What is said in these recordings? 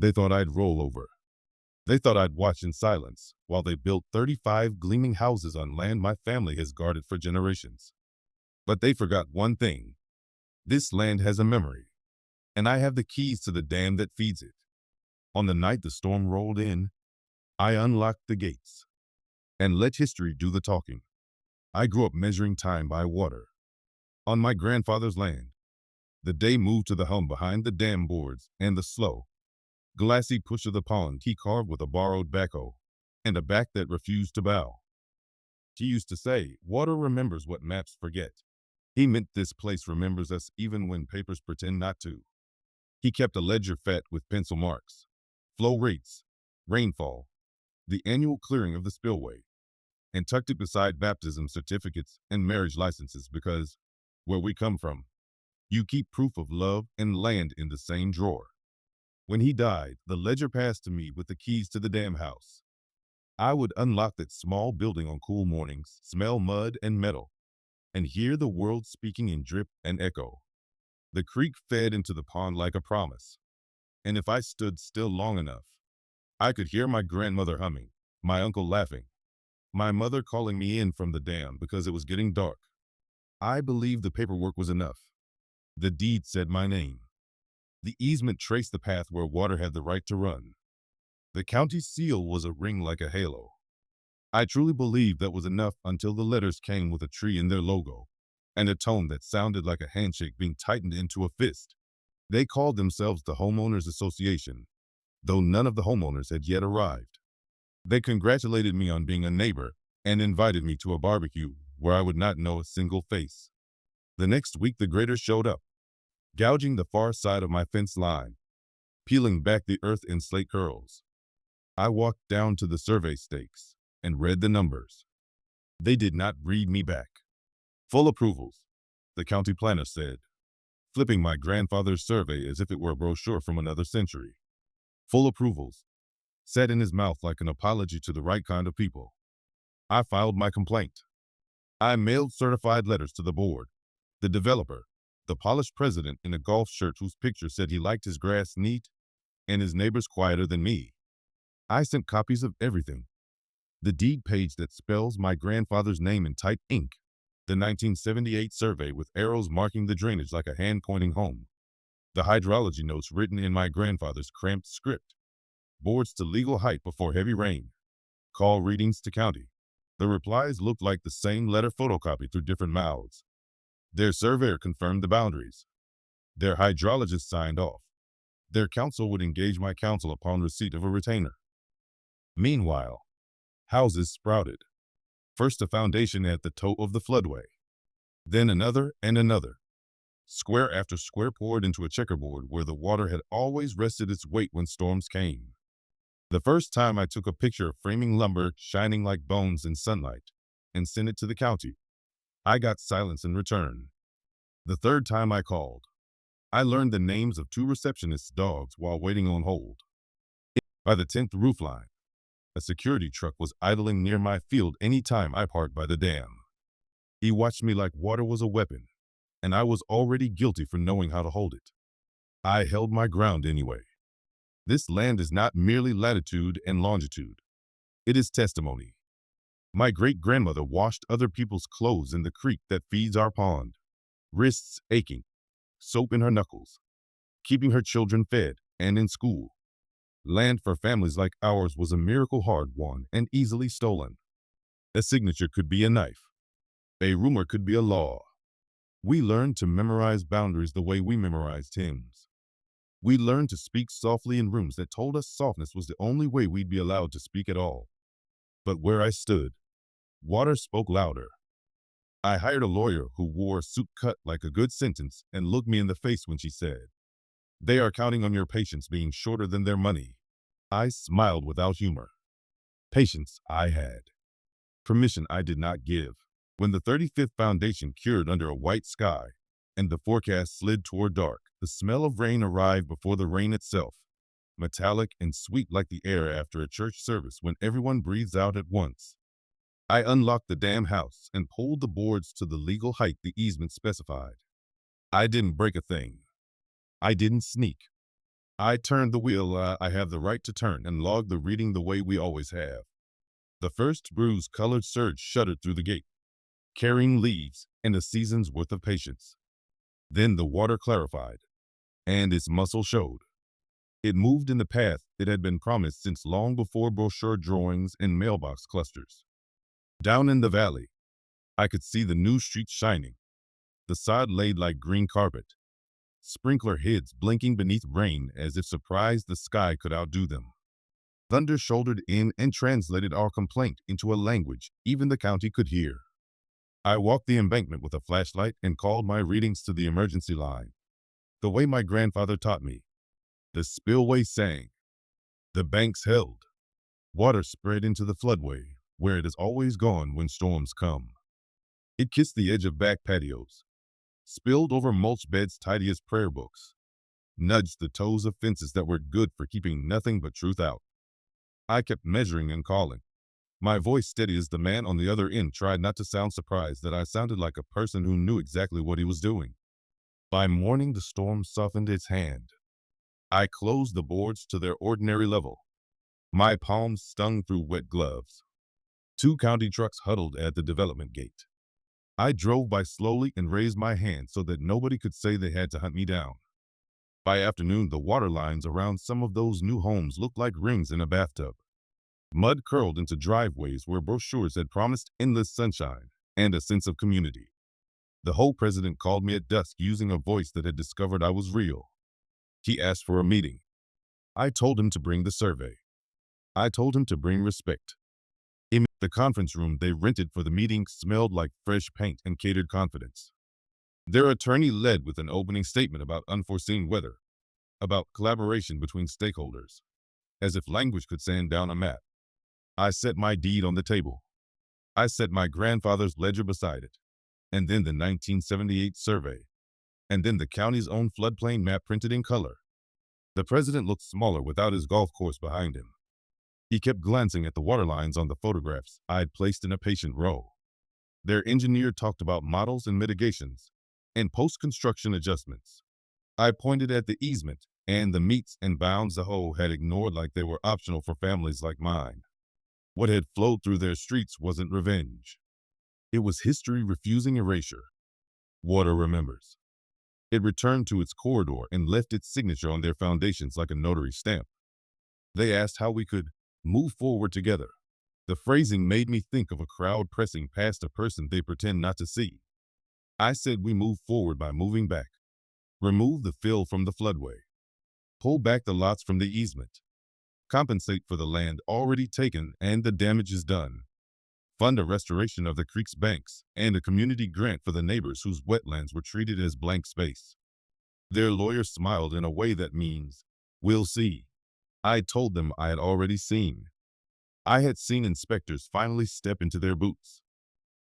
They thought I'd roll over. They thought I'd watch in silence while they built 35 gleaming houses on land my family has guarded for generations. But they forgot one thing. This land has a memory, and I have the keys to the dam that feeds it. On the night the storm rolled in, I unlocked the gates and let history do the talking. I grew up measuring time by water. On my grandfather's land, the day moved to the hum behind the dam boards and the slow, glassy push of the pond he carved with a borrowed backhoe and a back that refused to bow. He used to say, "Water remembers what maps forget." He meant this place remembers us even when papers pretend not to. He kept a ledger fat with pencil marks, flow rates, rainfall, the annual clearing of the spillway, and tucked it beside baptism certificates and marriage licenses because, where we come from, you keep proof of love and land in the same drawer. When he died, the ledger passed to me with the keys to the dam house. I would unlock that small building on cool mornings, smell mud and metal, and hear the world speaking in drip and echo. The creek fed into the pond like a promise, and if I stood still long enough, I could hear my grandmother humming, my uncle laughing, my mother calling me in from the dam because it was getting dark. I believed the paperwork was enough. The deed said my name. The easement traced the path where water had the right to run. The county seal was a ring like a halo. I truly believed that was enough until the letters came with a tree in their logo and a tone that sounded like a handshake being tightened into a fist. They called themselves the Homeowners Association, though none of the homeowners had yet arrived. They congratulated me on being a neighbor and invited me to a barbecue where I would not know a single face. The next week the graders showed up, gouging the far side of my fence line, peeling back the earth in slate curls. I walked down to the survey stakes and read the numbers. They did not read me back. Full approvals, the county planner said, flipping my grandfather's survey as if it were a brochure from another century. Full approvals sat in his mouth like an apology to the right kind of people. I filed my complaint. I mailed certified letters to the board, the developer, the polished president in a golf shirt whose picture said he liked his grass neat and his neighbors quieter than me. I sent copies of everything. The deed page that spells my grandfather's name in type ink, the 1978 survey with arrows marking the drainage like a hand pointing home, the hydrology notes written in my grandfather's cramped script, boards to legal height before heavy rain, call readings to county. The replies looked like the same letter photocopied through different mouths. Their surveyor confirmed the boundaries. Their hydrologist signed off. Their counsel would engage my counsel upon receipt of a retainer. Meanwhile, houses sprouted. First a foundation at the toe of the floodway, then another and another. Square after square poured into a checkerboard where the water had always rested its weight when storms came. The first time I took a picture of framing lumber shining like bones in sunlight and sent it to the county, I got silence in return. The third time I called, I learned the names of two receptionists' dogs while waiting on hold. By the 10th roofline, a security truck was idling near my field any time I parked by the dam. He watched me like water was a weapon, and I was already guilty for knowing how to hold it. I held my ground anyway. This land is not merely latitude and longitude. It is testimony. My great-grandmother washed other people's clothes in the creek that feeds our pond, wrists aching, soap in her knuckles, keeping her children fed and in school. Land for families like ours was a miracle hard won and easily stolen. A signature could be a knife. A rumor could be a law. We learned to memorize boundaries the way we memorized hymns. We learned to speak softly in rooms that told us softness was the only way we'd be allowed to speak at all. But where I stood, water spoke louder. I hired a lawyer who wore a suit cut like a good sentence and looked me in the face when she said, "They are counting on your patience being shorter than their money." I smiled without humor. Patience I had. Permission I did not give. When the 35th foundation cured under a white sky and the forecast slid toward dark, the smell of rain arrived before the rain itself, metallic and sweet like the air after a church service when everyone breathes out at once. I unlocked the dam house and pulled the boards to the legal height the easement specified. I didn't break a thing. I didn't sneak. I turned the wheel I have the right to turn and logged the reading the way we always have. The first bruise-colored surge shuddered through the gate, carrying leaves and a season's worth of patience. Then the water clarified, and its muscle showed. It moved in the path it had been promised since long before brochure drawings and mailbox clusters. Down in the valley, I could see the new streets shining, the sod laid like green carpet, sprinkler heads blinking beneath rain as if surprised the sky could outdo them. Thunder shouldered in and translated our complaint into a language even the county could hear. I walked the embankment with a flashlight and called my readings to the emergency line, the way my grandfather taught me. The spillway sang. The banks held. Water spread into the floodway, where it has always gone when storms come. It kissed the edge of back patios, spilled over mulch beds tidy as prayer books, nudged the toes of fences that were good for keeping nothing but truth out. I kept measuring and calling, my voice steady as the man on the other end tried not to sound surprised that I sounded like a person who knew exactly what he was doing. By morning, the storm softened its hand. I closed the boards to their ordinary level. My palms stung through wet gloves. 2 county trucks huddled at the development gate. I drove by slowly and raised my hand so that nobody could say they had to hunt me down. By afternoon, the water lines around some of those new homes looked like rings in a bathtub. Mud curled into driveways where brochures had promised endless sunshine and a sense of community. The whole president called me at dusk using a voice that had discovered I was real. He asked for a meeting. I told him to bring the survey. I told him to bring respect. In the conference room they rented for the meeting smelled like fresh paint and catered confidence. Their attorney led with an opening statement about unforeseen weather, about collaboration between stakeholders, as if language could sand down a map. I set my deed on the table. I set my grandfather's ledger beside it, and then the 1978 survey, and then the county's own floodplain map printed in color. The president looked smaller without his golf course behind him. He kept glancing at the water lines on the photographs I had placed in a patient row. Their engineer talked about models and mitigations, and post-construction adjustments. I pointed at the easement and the meets and bounds the HOA had ignored like they were optional for families like mine. What had flowed through their streets wasn't revenge. It was history refusing erasure. Water remembers. It returned to its corridor and left its signature on their foundations like a notary stamp. They asked how we could move forward together. The phrasing made me think of a crowd pressing past a person they pretend not to see. I said we move forward by moving back. Remove the fill from the floodway. Pull back the lots from the easement. Compensate for the land already taken and the damage is done. Fund a restoration of the creek's banks and a community grant for the neighbors whose wetlands were treated as blank space. Their lawyer smiled in a way that means, we'll see. I told them I had already seen. I had seen inspectors finally step into their boots.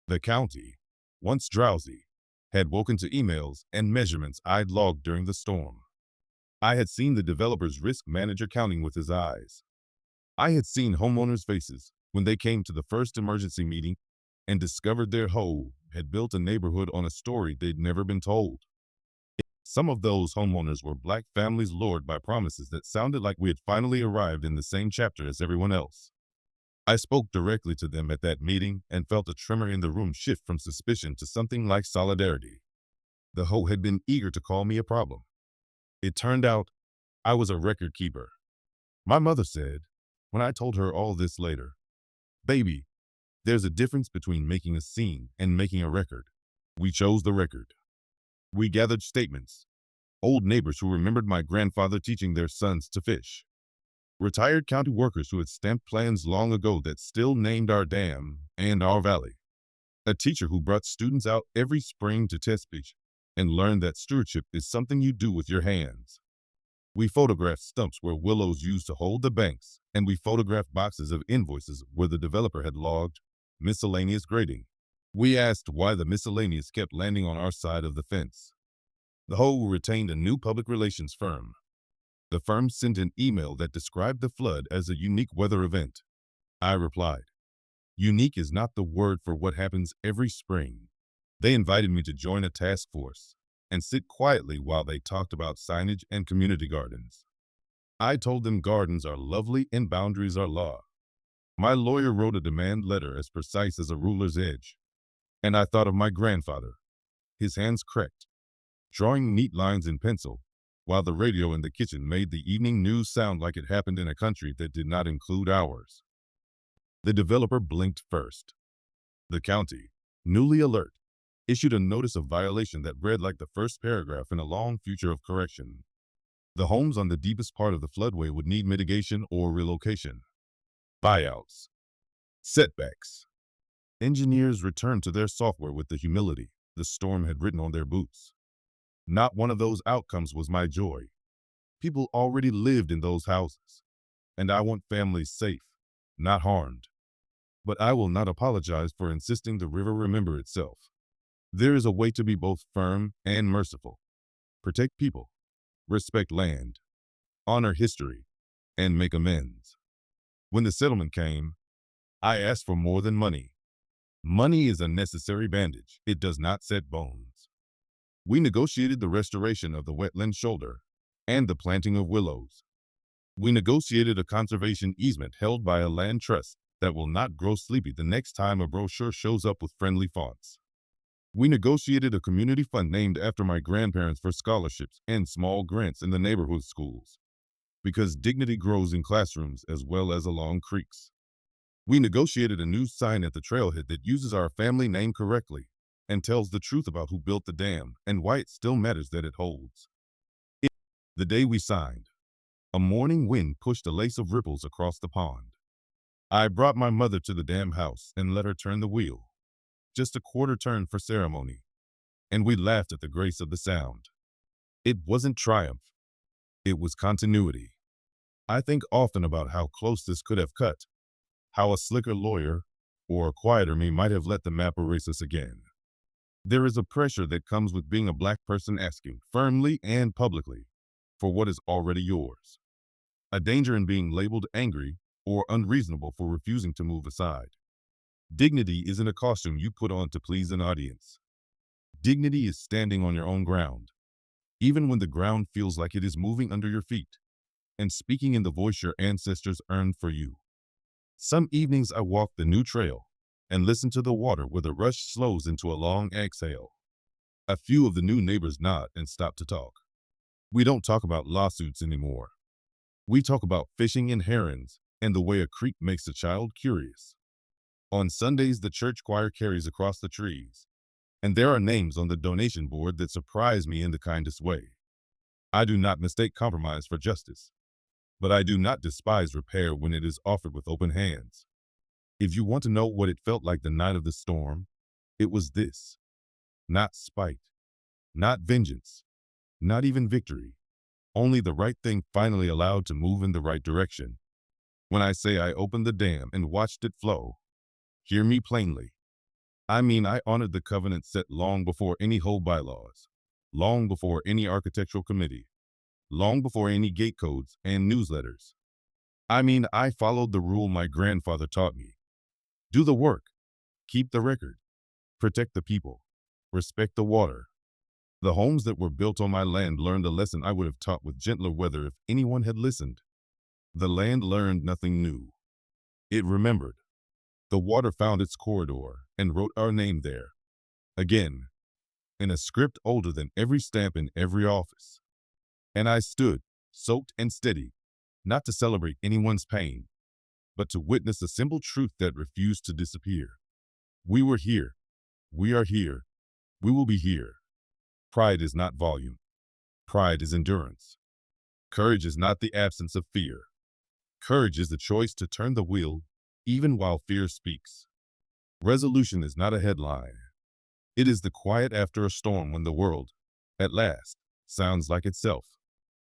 The county, once drowsy, had woken to emails and measurements I'd logged during the storm. I had seen the developer's risk manager counting with his eyes. I had seen homeowners' faces when they came to the first emergency meeting and discovered their HOA had built a neighborhood on a story they'd never been told. Some of those homeowners were Black families lured by promises that sounded like we had finally arrived in the same chapter as everyone else. I spoke directly to them at that meeting and felt a tremor in the room shift from suspicion to something like solidarity. The HOA had been eager to call me a problem. It turned out I was a record keeper. My mother said, when I told her all this later, "Baby, there's a difference between making a scene and making a record." We chose the record. We gathered statements. Old neighbors who remembered my grandfather teaching their sons to fish. Retired county workers who had stamped plans long ago that still named our dam and our valley. A teacher who brought students out every spring to test pitch and learned that stewardship is something you do with your hands. We photographed stumps where willows used to hold the banks, and we photographed boxes of invoices where the developer had logged miscellaneous grading. We asked why the miscellaneous kept landing on our side of the fence. The HOA retained a new public relations firm. The firm sent an email that described the flood as a unique weather event. I replied, unique is not the word for what happens every spring. They invited me to join a task force and sit quietly while they talked about signage and community gardens. I told them gardens are lovely and boundaries are law. My lawyer wrote a demand letter as precise as a ruler's edge. And I thought of my grandfather, his hands cracked, drawing neat lines in pencil, while the radio in the kitchen made the evening news sound like it happened in a country that did not include ours. The developer blinked first. The county, newly alert, issued a notice of violation that read like the first paragraph in a long future of correction. The homes on the deepest part of the floodway would need mitigation or relocation. Buyouts. Setbacks. Engineers returned to their software with the humility the storm had written on their boots. Not one of those outcomes was my joy. People already lived in those houses, and I want families safe, not harmed. But I will not apologize for insisting the river remember itself. There is a way to be both firm and merciful. Protect people, respect land, honor history, and make amends. When the settlement came, I asked for more than money. Money is a necessary bandage. It does not set bones. We negotiated the restoration of the wetland shoulder and the planting of willows. We negotiated a conservation easement held by a land trust that will not grow sleepy the next time a brochure shows up with friendly fonts. We negotiated a community fund named after my grandparents for scholarships and small grants in the neighborhood schools, because dignity grows in classrooms as well as along creeks. We negotiated a new sign at the trailhead that uses our family name correctly and tells the truth about who built the dam and why it still matters that it holds. The day we signed, a morning wind pushed a lace of ripples across the pond. I brought my mother to the dam house and let her turn the wheel. Just a quarter turn for ceremony, and we laughed at the grace of the sound. It wasn't triumph, it was continuity. I think often about how close this could have cut, how a slicker lawyer or a quieter me might have let the map erase us again. There is a pressure that comes with being a Black person asking, firmly and publicly, for what is already yours. A danger in being labeled angry or unreasonable for refusing to move aside. Dignity isn't a costume you put on to please an audience. Dignity is standing on your own ground, even when the ground feels like it is moving under your feet, and speaking in the voice your ancestors earned for you. Some evenings I walk the new trail and listen to the water where the rush slows into a long exhale. A few of the new neighbors nod and stop to talk. We don't talk about lawsuits anymore. We talk about fishing and herons and the way a creek makes a child curious. On Sundays, the church choir carries across the trees, and there are names on the donation board that surprise me in the kindest way. I do not mistake compromise for justice, but I do not despise repair when it is offered with open hands. If you want to know what it felt like the night of the storm, it was this. Not spite, not vengeance, not even victory, only the right thing finally allowed to move in the right direction. When I say I opened the dam and watched it flow, hear me plainly. I mean I honored the covenant set long before any HOA bylaws, long before any architectural committee, long before any gate codes and newsletters. I mean I followed the rule my grandfather taught me. Do the work, keep the record, protect the people, respect the water. The homes that were built on my land learned a lesson I would have taught with gentler weather if anyone had listened. The land learned nothing new. It remembered. The water found its corridor and wrote our name there. Again, in a script older than every stamp in every office. And I stood, soaked and steady, not to celebrate anyone's pain, but to witness a simple truth that refused to disappear. We were here. We are here. We will be here. Pride is not volume. Pride is endurance. Courage is not the absence of fear. Courage is the choice to turn the wheel, even while fear speaks. Resolution is not a headline. It is the quiet after a storm when the world, at last, sounds like itself.